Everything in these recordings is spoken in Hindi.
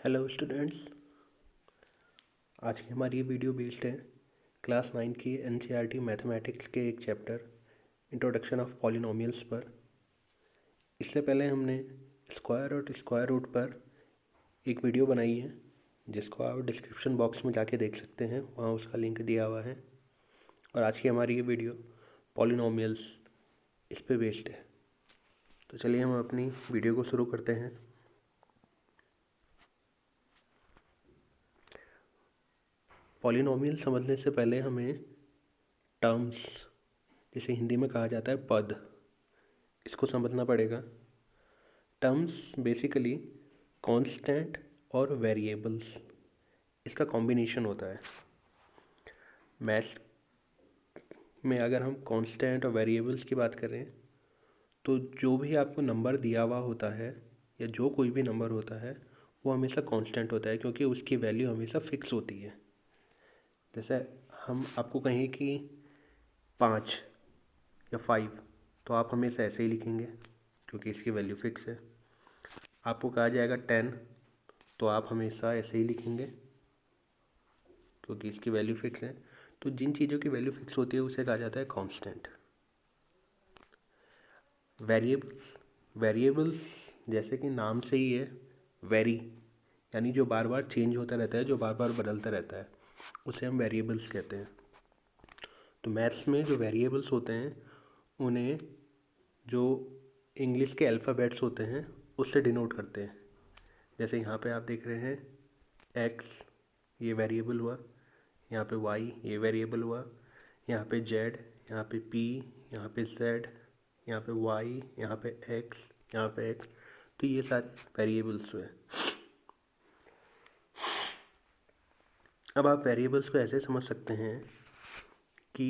Hello students. आज की हमारी ये वीडियो बेस्ड है क्लास 9 की एनसीईआरटी मैथमेटिक्स के एक चैप्टर इंट्रोडक्शन ऑफ पॉलिनोमियल्स पर। इससे पहले हमने स्क्वायर और स्क्वायर रूट पर एक वीडियो बनाई है जिसको आप डिस्क्रिप्शन बॉक्स में जाके देख सकते हैं, वहाँ उसका लिंक दिया हुआ है। और आज की हमारी ये वीडियो पॉलिनोमियल्स इस पे बेस्ड है। तो चलिए हम अपनी वीडियो को शुरू करते हैं। पॉलिनोमियल समझने से पहले हमें टर्म्स, जिसे हिंदी में कहा जाता है पद, इसको समझना पड़ेगा। टर्म्स बेसिकली कांस्टेंट और वेरिएबल्स, इसका कॉम्बिनेशन होता है। मैथ्स में अगर हम कांस्टेंट और वेरिएबल्स की बात करें तो जो भी आपको नंबर दिया हुआ होता है या जो कोई भी नंबर होता है वो हमेशा कांस्टेंट होता है, क्योंकि उसकी वैल्यू हमेशा फिक्स होती है। जैसे हम आपको कहें कि 5 या 5, तो आप हमेशा ऐसे ही लिखेंगे क्योंकि इसकी वैल्यू फिक्स है। आपको कहा जाएगा 10, तो आप हमेशा ऐसे ही लिखेंगे क्योंकि इसकी वैल्यू फिक्स है। तो जिन चीज़ों की वैल्यू फिक्स होती है उसे कहा जाता है कांस्टेंट। वेरिएबल्स जैसे कि नाम से ही है, वेरी यानी जो बार बार चेंज होता रहता है, जो बार बार बदलता रहता है, उसे हम वेरिएबल्स कहते हैं। तो मैथ्स में जो वेरिएबल्स होते हैं उन्हें जो इंग्लिश के अल्फ़ाबेट्स होते हैं उससे डिनोट करते हैं। जैसे यहाँ पे आप देख रहे हैं एक्स, ये वेरिएबल हुआ, यहाँ पे वाई ये वेरिएबल हुआ, यहाँ पे जेड, यहाँ पे पी, यहाँ पे जेड, यहाँ पे वाई, यहाँ पे एक्स, यहाँ पे एक्स। तो ये सारे वेरिएबल्स हुए। अब आप वेरिएबल्स को ऐसे समझ सकते हैं कि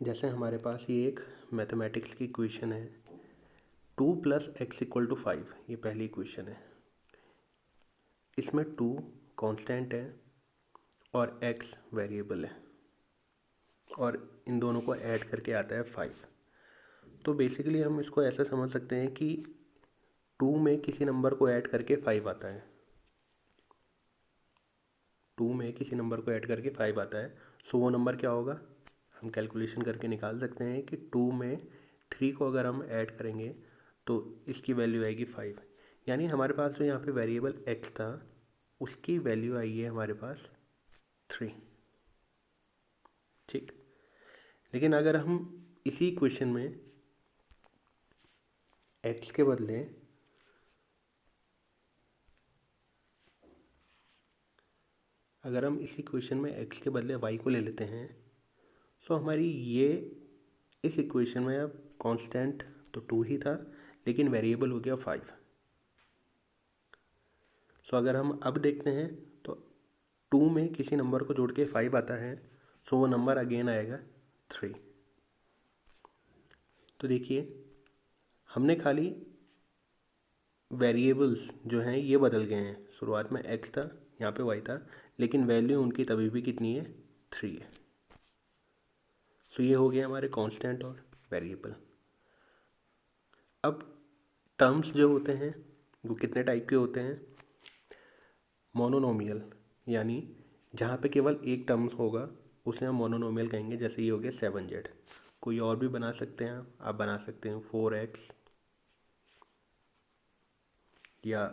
जैसे हमारे पास ये एक मैथमेटिक्स की इक्वेशन है, 2 + x = 5, ये पहली इक्वेशन है। इसमें 2 कांस्टेंट है और x वेरिएबल है और इन दोनों को ऐड करके आता है 5। तो बेसिकली हम इसको ऐसा समझ सकते हैं कि 2 में किसी नंबर को ऐड करके 5 आता है। 2 में किसी नंबर को ऐड करके 5 आता है, सो वो नंबर क्या होगा हम कैलकुलेशन करके निकाल सकते हैं कि 2 में 3 को अगर हम ऐड करेंगे तो इसकी वैल्यू आएगी 5। यानी हमारे पास जो यहाँ पे वेरिएबल x था उसकी वैल्यू आई है हमारे पास 3। ठीक, लेकिन अगर हम इसी इक्वेशन में x के बदले y को ले लेते हैं, सो हमारी ये इस इक्वेशन में अब कांस्टेंट तो 2 ही था लेकिन वेरिएबल हो गया 5। सो अगर हम अब देखते हैं तो 2 में किसी नंबर को जोड़ के 5 आता है, सो वो नंबर अगेन आएगा 3। तो देखिए हमने खाली वेरिएबल्स जो हैं ये बदल गए हैं। शुरुआत में x था, यहाँ पे y था, लेकिन वैल्यू उनकी तभी भी कितनी है, 3 है। सो ये हो गया हमारे कांस्टेंट और वेरिएबल। अब टर्म्स जो होते हैं वो कितने टाइप के होते हैं। मोनोनोमियल, यानी जहाँ पे केवल एक टर्म्स होगा उसे हम मोनोनोमियल कहेंगे। जैसे ये हो गया 7z। कोई और भी बना सकते हैं, आप बना सकते हैं 4x या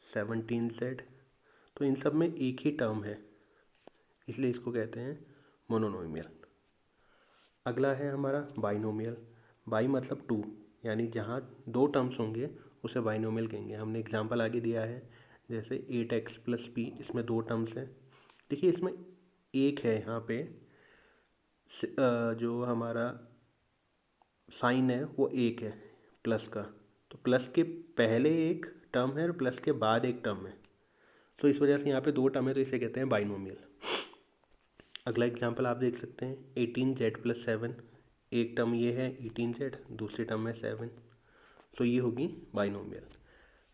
17z। तो इन सब में एक ही टर्म है, इसलिए इसको कहते हैं मोनोनोमियल। अगला है हमारा बाइनोमियल। बाई मतलब 2, यानी जहाँ 2 टर्म्स होंगे उसे बाइनोमियल कहेंगे। हमने एग्जांपल आगे दिया है, जैसे 8x + p, इसमें 2 टर्म्स हैं। देखिए इसमें एक है यहाँ पे जो हमारा साइन है वो एक है प्लस का, तो प्लस के पहले एक टर्म है और प्लस के बाद एक टर्म है, तो इस वजह से यहाँ पे 2 टर्म है, तो इसे कहते हैं बाइनोमियल। अगला एग्जांपल आप देख सकते हैं 18z + 7। एक टर्म ये है 18z, दूसरी टर्म है 7, तो ये होगी बाइनोमियल।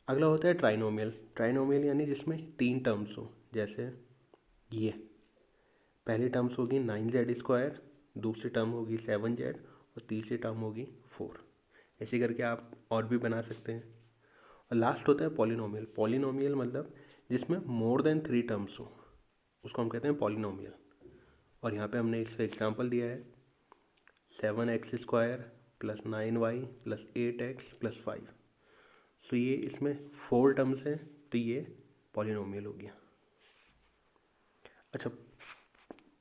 अगला होता है ट्राइनोमियल। ट्राइनोमियल यानी जिसमें 3 टर्म्स हो। जैसे ये पहली टर्म्स होगी 9z², दूसरी टर्म होगी 7z और तीसरी टर्म होगी 4। ऐसे करके आप और भी बना सकते हैं। और लास्ट होता है पॉलिनोमियल। पॉलिनोमियल मतलब जिसमें मोर देन 3 टर्म्स हो, उसको हम कहते हैं पॉलिनोमियल। और यहाँ पे हमने इसका एग्जांपल दिया है 7x² + 9y + 8x + 5। सो ये इसमें 4 टर्म्स हैं, तो ये पॉलिनोमियल हो गया। अच्छा,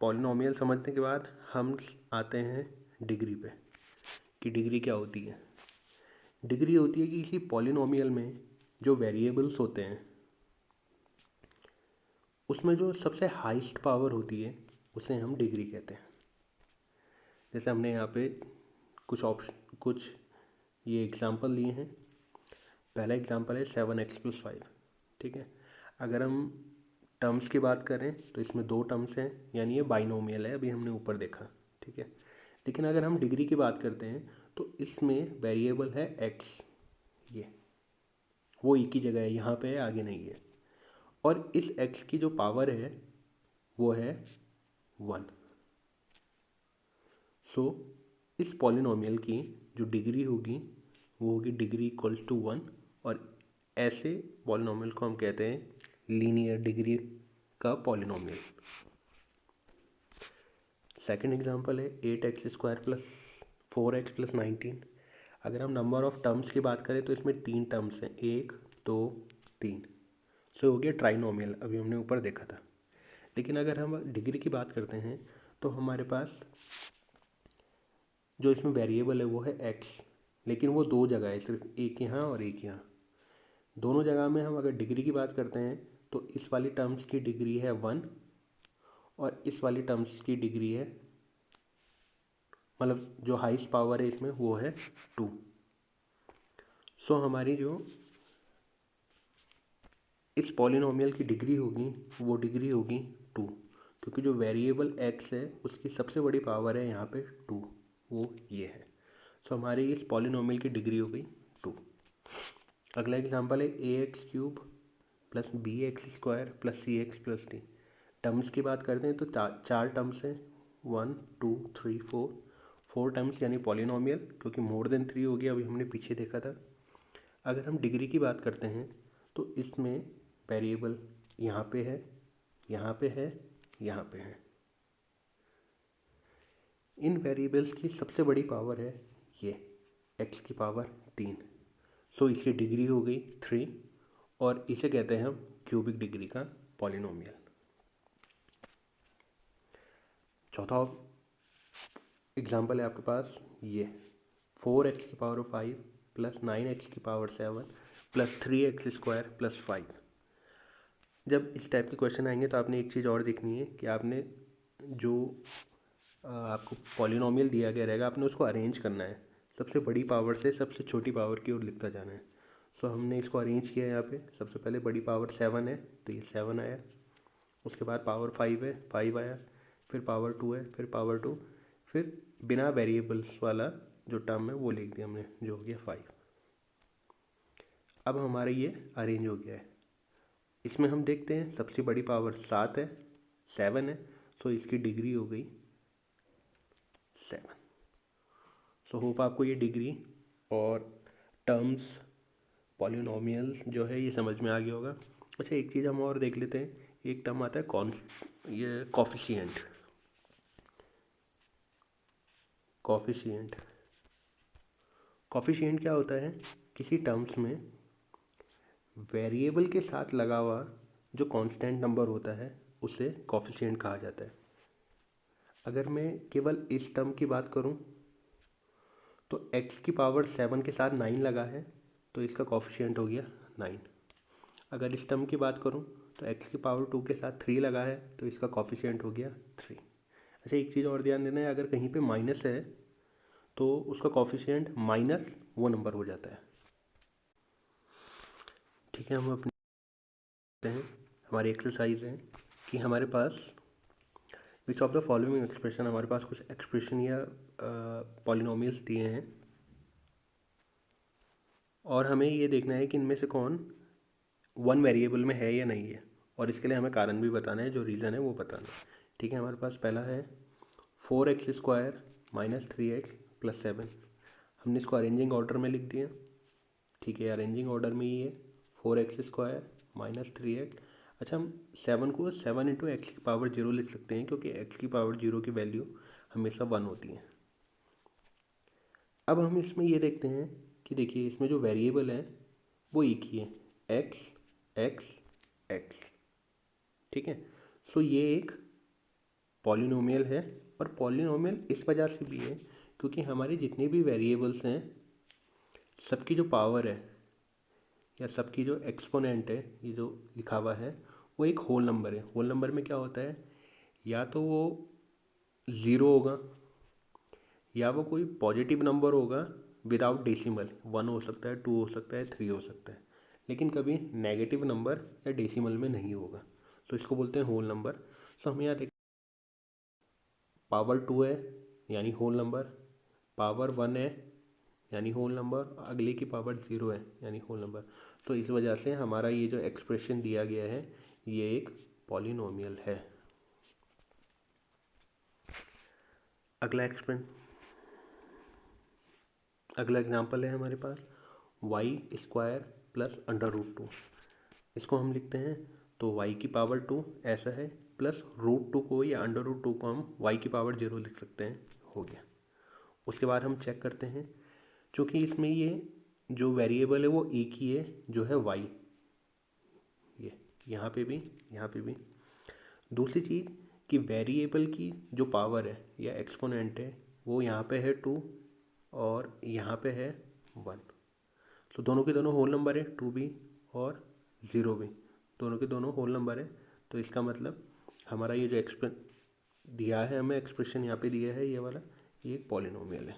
पॉलिनोमियल समझने के बाद हम आते हैं डिग्री पे, कि डिग्री क्या होती है। डिग्री होती है कि किसी पॉलिनोमियल में जो वेरिएबल्स होते हैं उसमें जो सबसे हाईएस्ट पावर होती है उसे हम डिग्री कहते हैं। जैसे हमने यहाँ पे कुछ ये एग्जांपल लिए हैं। पहला एग्जांपल है 7x + 5, ठीक है। अगर हम टर्म्स की बात करें तो इसमें 2 टर्म्स हैं, यानी ये बाइनोमियल है, अभी हमने ऊपर देखा, ठीक है। लेकिन अगर हम डिग्री की बात करते हैं तो इसमें वेरिएबल है x, ये वो एक ही जगह है, यहाँ पे है, आगे नहीं है। और इस x की जो पावर है वो है 1। सो इस पॉलिनोमियल की जो डिग्री होगी वो होगी डिग्री इक्वल्स टू 1। और ऐसे पॉलिनोमियल को हम कहते हैं लीनियर डिग्री का पॉलिनोमियल। सेकंड एग्जांपल है 8x² + 4x + 19। अगर हम नंबर ऑफ टर्म्स की बात करें तो इसमें 3 टर्म्स हैं, 1 2 3। सो हो गया ट्राइनोमियल, अभी हमने ऊपर देखा था। लेकिन अगर हम डिग्री की बात करते हैं तो हमारे पास जो इसमें वेरिएबल है वो है x, लेकिन वो 2 जगह है, सिर्फ एक यहाँ और एक यहाँ। दोनों जगह में हम अगर डिग्री की बात करते हैं तो इस वाली टर्म्स की डिग्री है 1 और इस वाली टर्म्स की डिग्री है, मतलब जो हाईएस्ट पावर है इसमें वो है 2। सो हमारी जो इस पॉलिनोमियल की डिग्री होगी वो डिग्री होगी 2, क्योंकि जो वेरिएबल x है उसकी सबसे बड़ी पावर है यहाँ पे 2, वो ये है। सो हमारी इस पॉलिनोमियल की डिग्री हो गई 2। अगला एग्जांपल है ax³ + bx² + cx + d। Terms की बात करते हैं तो 4 टर्म्स हैं, 1 2 3 4 टर्म्स, यानी पॉलिनोमियल, क्योंकि मोर देन 3 हो गया, अभी हमने पीछे देखा था। अगर हम डिग्री की बात करते हैं तो इसमें वेरिएबल यहाँ पे है, यहाँ पे है, यहाँ पे है। इन वेरिएबल्स की सबसे बड़ी पावर है ये x की पावर 3। सो इसकी डिग्री हो गई 3 और इसे कहते हैं हम क्यूबिक डिग्री का पॉलिनोमियल। चौथा एग्जांपल है आपके पास ये 4x⁵ + 9x⁷ + 3x² + 5। जब इस टाइप के क्वेश्चन आएंगे तो आपने एक चीज़ और देखनी है कि आपने जो आपको पॉलिनोमियल दिया गया रहेगा आपने उसको अरेंज करना है, सबसे बड़ी पावर से सबसे छोटी पावर की ओर लिखता जाना है। सो हमने इसको अरेंज किया है। यहाँ पे सबसे पहले बड़ी पावर 7 है तो ये 7 आया, उसके बाद पावर 5 है 5 आया, फिर पावर 2 है, फिर पावर 2, फिर बिना वेरिएबल्स वाला जो टर्म है वो लिख दिया हमने, जो हो गया 5। अब हमारा ये अरेंज हो गया है। इसमें हम देखते हैं सबसे बड़ी पावर 7 है, 7 है, सो इसकी डिग्री हो गई 7। सो होप आपको ये डिग्री और टर्म्स पॉलिनोमियल्स जो है ये समझ में आ गया होगा। अच्छा, एक चीज़ हम और देख लेते हैं, एक टर्म आता है ये कॉफिशिएंट। कॉफिशिएंट क्या होता है? किसी टर्म्स में वेरिएबल के साथ लगा हुआ जो कांस्टेंट नंबर होता है उसे कॉफिशिएंट कहा जाता है। अगर मैं केवल इस टर्म की बात करूं तो x की पावर 7 के साथ 9 लगा है तो इसका कॉफिशिएंट हो गया 9। अगर इस टर्म की बात करूं तो x की पावर 2 के साथ 3 लगा है तो इसका कॉफिशिएंट हो गया 3। अच्छा, एक चीज़ और ध्यान देना है, अगर कहीं पे माइनस है तो उसका कॉफिशिएंट माइनस वो नंबर हो जाता है। ठीक है, हम अपने हैं हमारी एक्सरसाइज है कि हमारे पास which of the following expression, हमारे पास कुछ एक्सप्रेशन या पॉलिनोमियल्स दिए हैं और हमें ये देखना है कि इनमें से कौन 1 वेरिएबल में है या नहीं है, और इसके लिए हमें कारण भी बताना है, जो रीज़न है वो बताना है। ठीक है, हमारे पास पहला है 4x² - 3x + 7। हमने इसको अरेंजिंग ऑर्डर में लिख दिया। ठीक है, अरेंजिंग ऑर्डर में ही है 4x² माइनस 3x। अच्छा, हम 7 को 7 इंटू एक्स की पावर 0 लिख सकते हैं, क्योंकि x की पावर 0 की वैल्यू हमेशा 1 होती है। अब हम इसमें ये देखते हैं कि देखिए इसमें जो वेरिएबल है वो एक ही है, x x x। ठीक है, सो ये एक पॉलिनोमियल है, और पॉलिनोमियल इस वजह से भी है क्योंकि हमारे जितने भी वेरिएबल्स हैं सबकी जो पावर है या सबकी जो एक्सपोनेंट है, ये जो लिखा हुआ है वो एक होल नंबर है। होल नंबर में क्या होता है, या तो वो ज़ीरो होगा या वो कोई पॉजिटिव नंबर होगा विदाउट डेसिमल। 1 हो सकता है, 2 हो सकता है, 3 हो सकता है, लेकिन कभी नेगेटिव नंबर या डेसिमल में नहीं होगा, तो इसको बोलते हैं होल नंबर। सो हम यहाँ देख, पावर 2 है यानी होल नंबर, पावर 1 है यानी होल नंबर, अगले की पावर 0 है यानी होल नंबर। तो इस वजह से हमारा ये जो एक्सप्रेशन दिया गया है ये एक पॉलिनोमियल है। अगला एग्जांपल है हमारे पास y² प्लस √2। इसको हम लिखते हैं तो y की पावर 2 ऐसा है, प्लस √2 को या √2 को हम y की पावर 0 लिख सकते हैं, हो गया। उसके बाद हम चेक करते हैं, क्योंकि इसमें ये जो वेरिएबल है वो एक ही है जो है y, ये यहाँ पे भी यहाँ पे भी। दूसरी चीज़ कि वेरिएबल की जो पावर है या एक्सपोनेंट है वो यहाँ पे है 2 और यहाँ पे है 1। तो दोनों के दोनों होल नंबर है, 2 भी और 0 भी, दोनों के दोनों होल नंबर है। तो इसका मतलब हमारा ये जो दिया है हमें एक्सप्रेशन यहाँ पे दिया है ये वाला, ये एक पॉलिनोमियल है।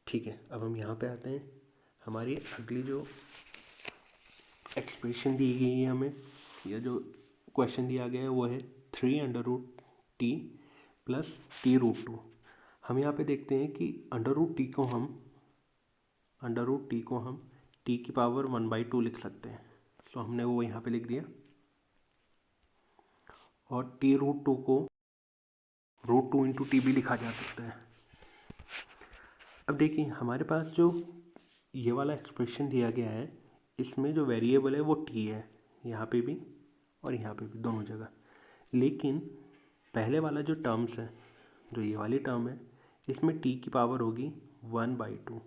ठीक है, अब हम यहाँ पे आते हैं, हमारी अगली जो एक्सप्रेशन दी गई है हमें, या जो क्वेश्चन दिया गया है वो है 3√t प्लस t√2। हम यहाँ पे देखते हैं कि √t को हम t की पावर 1/2 लिख सकते हैं, तो हमने वो यहाँ पे लिख दिया, और t√2 को √2 इंटू टी भी लिखा जा सकता है। अब देखिए हमारे पास जो ये वाला एक्सप्रेशन दिया गया है इसमें जो वेरिएबल है वो t है, यहाँ पे भी और यहाँ पे भी, दोनों जगह। लेकिन पहले वाला जो टर्म्स है, जो ये वाली टर्म है, इसमें t की पावर होगी 1/2,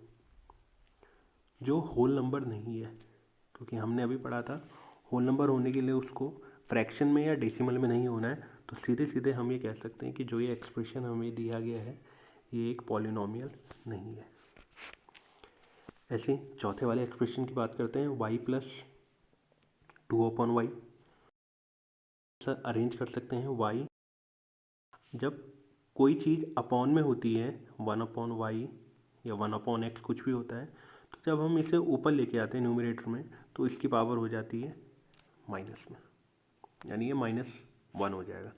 जो होल नंबर नहीं है, क्योंकि हमने अभी पढ़ा था होल नंबर होने के लिए उसको फ्रैक्शन में या डेसिमल में नहीं होना है। तो सीधे सीधे हम ये कह सकते हैं कि जो ये एक्सप्रेशन हमें दिया गया है ये एक पॉलिनोमियल नहीं है। ऐसे चौथे वाले एक्सप्रेशन की बात करते हैं, y plus 2/y। Sir arrange कर सकते हैं, y जब कोई चीज़ अपॉन में होती है 1/y या 1/x कुछ भी होता है, तो जब हम इसे ऊपर लेके आते हैं न्यूमरेटर में तो इसकी पावर हो जाती है माइनस में, यानी ये -1 हो जाएगा।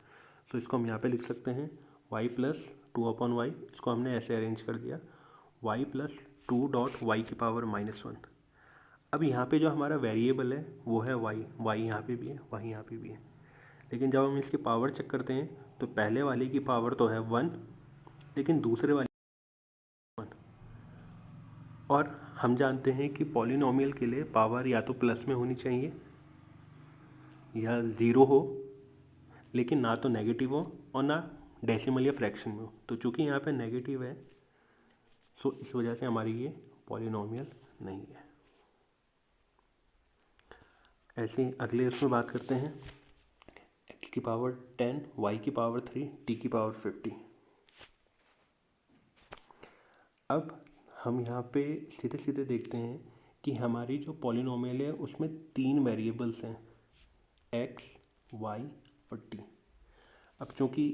तो इसको हम यहाँ पे लिख सकते हैं y प्लस 2/y। इसको हमने ऐसे अरेंज कर दिया, y प्लस 2.y की पावर -1। अब यहाँ पे जो हमारा वेरिएबल है वो है y यहाँ पे भी है, y यहाँ पे भी है। लेकिन जब हम इसकी पावर चेक करते हैं तो पहले वाले की पावर तो है 1, लेकिन दूसरे वाले 1। और हम जानते हैं कि पॉलिनोमियल के लिए पावर या तो प्लस में होनी चाहिए या ज़ीरो हो, लेकिन ना तो नेगेटिव हो और ना डेसिमल या फ्रैक्शन में हो। तो चूँकि यहाँ पे नेगेटिव है, सो इस वजह से हमारी ये पॉलिनोमियल नहीं है। ऐसे ही अगले उसमें बात करते हैं, x की पावर 10, y की पावर 3, t की पावर 50। अब हम यहाँ पे सीधे सीधे देखते हैं कि हमारी जो पॉलिनोमियल है उसमें 3 वेरिएबल्स हैं, x, y और t। अब चूँकि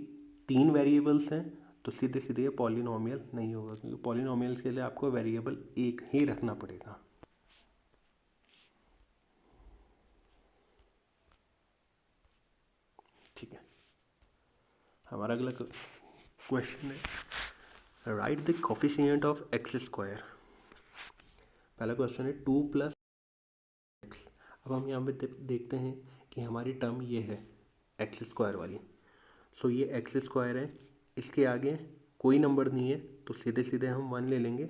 3 वेरिएबल्स हैं तो सीधे सीधे ये पॉलिनोमियल नहीं होगा, क्योंकि पॉलिनोमियल के लिए आपको वेरिएबल एक ही रखना पड़ेगा। ठीक है, हमारा अगला क्वेश्चन है, right the coefficient of x²। पहला क्वेश्चन है 2 + x। अब हम यहाँ पे देखते हैं कि हमारी टर्म ये है x² वाली। सो ये x² है, इसके आगे कोई नंबर नहीं है तो सीधे सीधे हम 1 ले लेंगे,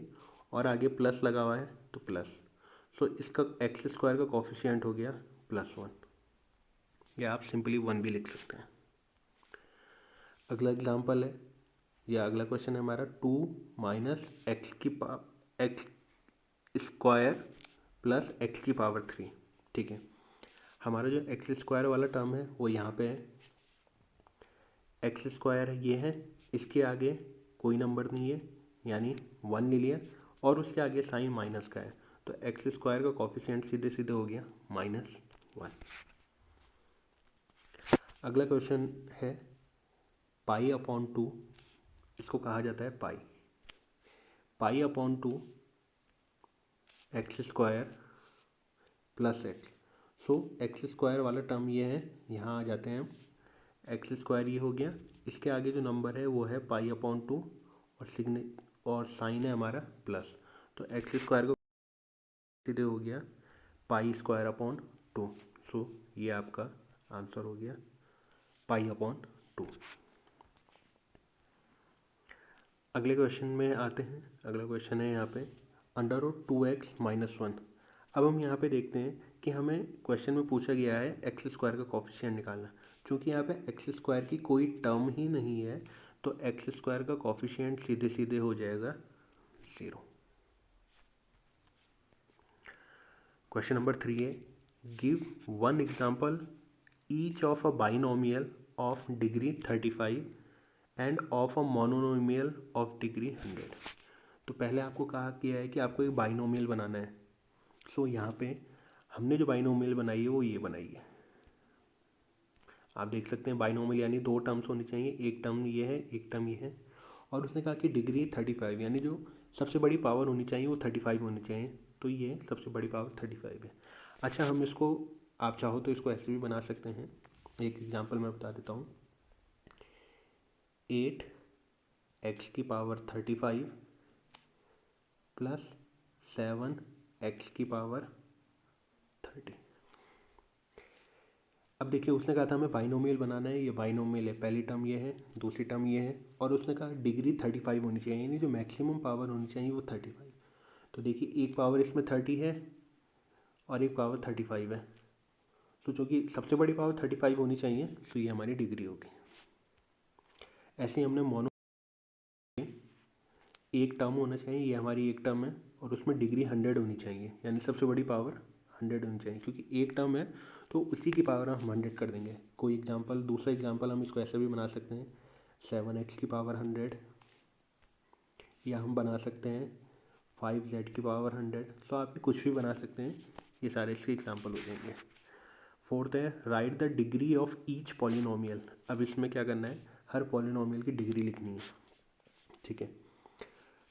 और आगे प्लस लगा हुआ है तो प्लस, सो इसका एक्स स्क्वायर का कोफिशिएंट हो गया +1, या आप सिंपली 1 भी लिख सकते हैं। अगला एग्जाम्पल है या अगला क्वेश्चन है हमारा 2 - एक्स स्क्वायर प्लस एक्स की पावर 3। ठीक है, हमारा जो एक्स स्क्वायर वाला टर्म है वो यहाँ पे है, एक्स स्क्वायर ये है, इसके आगे कोई नंबर नहीं है यानी 1 ले लिया, और उसके आगे साइन माइनस का है, तो एक्स स्क्वायर का कोफिशिएंट सीधे सीधे हो गया -1। अगला क्वेश्चन है π/2, इसको कहा जाता है π/2 एक्स स्क्वायर प्लस एक्स। सो एक्स स्क्वायर वाला टर्म ये है, यहाँ आ जाते हैं हम, एक्स स्क्वायर ये हो गया, इसके आगे जो नंबर है वो है π/2 और साइन है हमारा प्लस, तो एक्स स्क्वायर को सीधे हो गया π²/2। सो ये आपका आंसर हो गया π/2। अगले क्वेश्चन में आते हैं। अगला क्वेश्चन है यहाँ पे √2x - 1। अब हम यहाँ पे देखते हैं कि हमें क्वेश्चन में पूछा गया है एक्स स्क्वायर का कोफिशिएंट निकालना। चूँकि यहाँ पे एक्स स्क्वायर की कोई टर्म ही नहीं है तो एक्स स्क्वायर का कोफिशिएंट सीधे सीधे हो जाएगा 0। क्वेश्चन नंबर 3 है give 1 example each of a binomial of degree 35 end of a monomial of degree 100। तो पहले आपको कहा गया है कि आपको एक बाइनोमियल बनाना है। सो यहाँ पे हमने जो बाइनोमियल बनाई है वो ये बनाई है, आप देख सकते हैं बाइनोमियल यानी 2 टर्म्स होनी चाहिए, एक टर्म ये है एक टर्म ये है, और उसने कहा कि डिग्री 35 यानी जो सबसे बड़ी पावर होनी चाहिए वो 35 होनी चाहिए, तो ये सबसे बड़ी पावर 35 है। अच्छा, हम इसको आप चाहो तो इसको ऐसे भी बना सकते हैं, एक एग्जांपल मैं बता देता हूँ। 8x⁵ plus 7x⁵। अब देखिए उसने कहा था हमें बाइनोमियल बनाना है, ये बाइनोमियल है, पहली टर्म ये है दूसरी टर्म ये है, और उसने कहा डिग्री 35 होनी चाहिए यानी जो मैक्सिमम पावर होनी चाहिए वो 35। तो देखिए एक पावर इसमें 30 है और एक पावर 35 है, तो चूँकि सबसे बड़ी पावर 35 होनी चाहिए तो ये हमारी डिग्री होगी। ऐसे ही हमने मोनो एक टर्म होना चाहिए, ये हमारी एक टर्म है और उसमें डिग्री 100 होनी चाहिए यानी सबसे बड़ी पावर 100 होनी चाहिए, क्योंकि एक टर्म है तो उसी की पावर हम 100 कर देंगे। कोई एग्जांपल, दूसरा एग्जांपल हम इसको ऐसे भी बना सकते हैं 7x⁵, या हम बना सकते हैं 5z⁵। तो आप कुछ भी बना सकते हैं, ये सारे इसके एग्जांपल हो जाएंगे। फोर्थ है right the degree of each polynomial. अब इसमें क्या करना है, हर पॉलिनोमियल की डिग्री लिखनी है। ठीक है,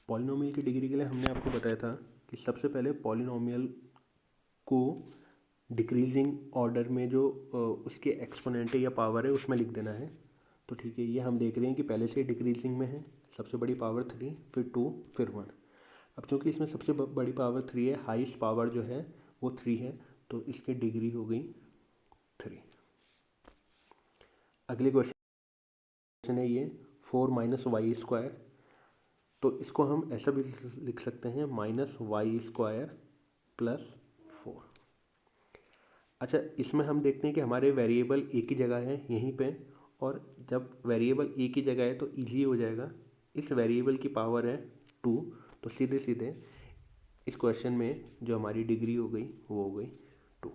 पॉलिनोमियल की डिग्री के लिए हमने आपको बताया था कि सबसे पहले पॉलिनोमियल को डिक्रीजिंग ऑर्डर में जो उसके एक्सपोनेंट या पावर है उसमें लिख देना है। तो ठीक है, ये हम देख रहे हैं कि पहले से डिक्रीजिंग में है, सबसे बड़ी पावर 3, फिर 2, फिर 1। अब चूँकि इसमें सबसे बड़ी पावर 3 है, हाईएस्ट पावर जो है वो 3 है, तो इसकी डिग्री हो गई 3। अगले क्वेश्चन है ये 4 - y²। तो इसको हम ऐसा भी लिख सकते हैं -y² + 4। अच्छा, इसमें हम देखते हैं कि हमारे वेरिएबल एक ही जगह है यहीं पे, और जब वेरिएबल एक ही जगह है तो इजी हो जाएगा। इस वेरिएबल की पावर है 2, तो सीधे सीधे इस क्वेश्चन में जो हमारी डिग्री हो गई वो हो गई 2।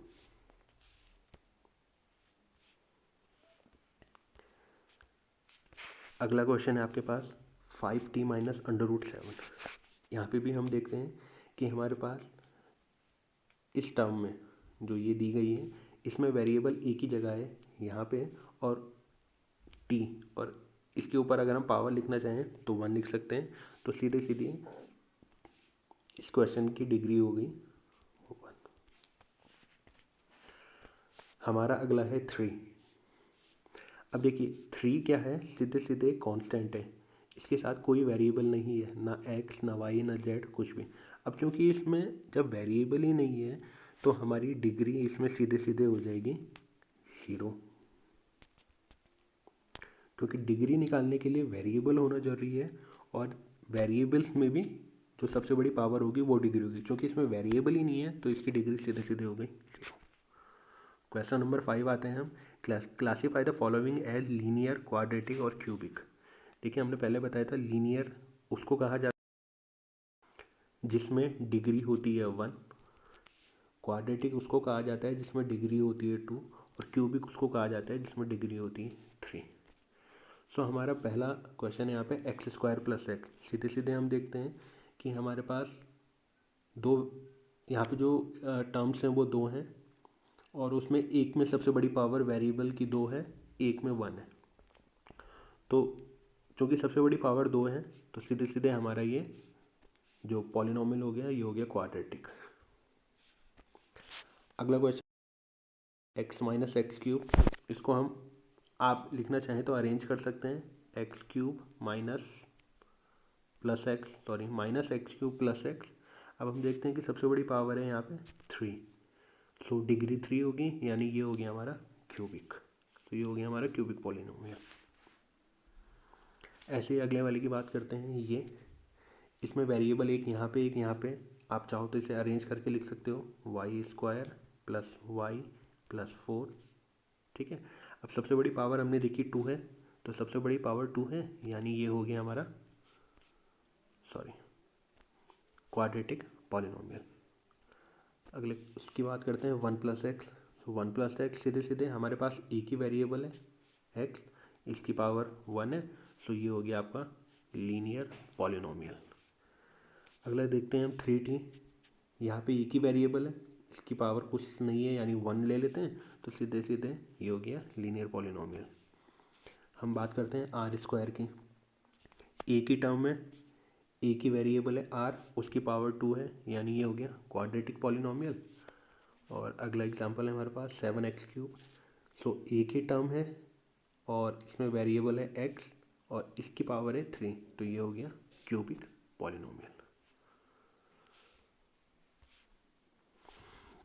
अगला क्वेश्चन है आपके पास 5t - √7। यहाँ पे भी हम देखते हैं कि हमारे पास इस टर्म में जो ये दी गई है इसमें वेरिएबल एक ही जगह है यहाँ पे, और t, और इसके ऊपर अगर हम पावर लिखना चाहें तो 1 लिख सकते हैं, तो सीधे सीधे इस क्वेश्चन की डिग्री हो गई 1। हमारा अगला है 3। अब देखिए 3 क्या है, सीधे सीधे कांस्टेंट है, इसके साथ कोई वेरिएबल नहीं है, ना x ना y ना z कुछ भी। अब क्योंकि इसमें जब वेरिएबल ही नहीं है तो हमारी डिग्री इसमें सीधे सीधे हो जाएगी 0, क्योंकि डिग्री निकालने के लिए वेरिएबल होना जरूरी है, और वेरिएबल्स में भी जो सबसे बड़ी पावर होगी वो डिग्री होगी, क्योंकि इसमें वेरिएबल ही नहीं है तो इसकी डिग्री सीधे सीधे हो गई 0। क्वेश्चन नंबर 5 आते हैं हम। Classify the following as linear, quadratic और क्यूबिक। देखिए हमने पहले बताया था लीनियर उसको कहा जाता है जिसमें डिग्री होती है 1, क्वाड्रेटिक उसको कहा जाता है जिसमें डिग्री होती है 2, और क्यूबिक उसको कहा जाता है जिसमें डिग्री होती है 3। सो हमारा पहला क्वेश्चन है यहाँ पे एक्स स्क्वायर प्लस एक्स। सीधे सीधे हम देखते हैं कि हमारे पास दो, यहाँ पे जो टर्म्स हैं वो 2 हैं, और उसमें एक में सबसे बड़ी पावर वेरिएबल की 2 है, एक में 1 है। तो क्योंकि सबसे बड़ी पावर 2 है तो सीधे सीधे हमारा ये जो पॉलिनोमियल हो गया ये हो गया क्वाड्रेटिक। अगला question x minus x cube. इसको हम आप लिखना चाहें तो अरेंज कर सकते हैं, x cube minus x cube plus x. अब हम देखते हैं कि सबसे बड़ी पावर है यहाँ पे 3, सो डिग्री 3 होगी, यानी ये हो गया हमारा क्यूबिक। तो ये हो गया हमारा क्यूबिक पॉलिनोमियल। ऐसे ही अगले वाले की बात करते हैं। ये इसमें वेरिएबल एक यहाँ पे एक यहाँ पे, आप चाहो तो इसे अरेंज करके लिख सकते हो, y square plus y plus 4। ठीक है। अब सबसे बड़ी पावर हमने देखी 2 है, तो सबसे बड़ी पावर 2 है, यानी ये हो गया हमारा क्वाड्रेटिक पॉलिनोमियल। अगले उसकी बात करते हैं 1 प्लस एक्स। तो 1 प्लस एक्स सीधे सीधे हमारे पास एक ही वेरिएबल है एक्स, इसकी पावर 1 है, सो ये हो गया आपका लीनियर पॉलिनोमियल। अगला देखते हैं हम 3t। यहाँ पे एक ही वेरिएबल है, इसकी पावर कुछ नहीं है, यानी 1 ले लेते हैं, तो सीधे सीधे ये हो गया लीनियर पॉलिनोमियल। हम बात करते हैं आर स्क्वायर की। एक ही टर्म में एक ही वेरिएबल है आर, उसकी पावर 2 है, यानी ये हो गया क्वाड्रेटिक पॉलिनोमियल। और अगला एग्जांपल है हमारे पास 7x क्यूब। सो एक ही टर्म है और इसमें वेरिएबल है x और इसकी पावर है 3, तो ये हो गया क्यूबिक पॉलिनोमियल।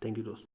थैंक यू दोस्तों।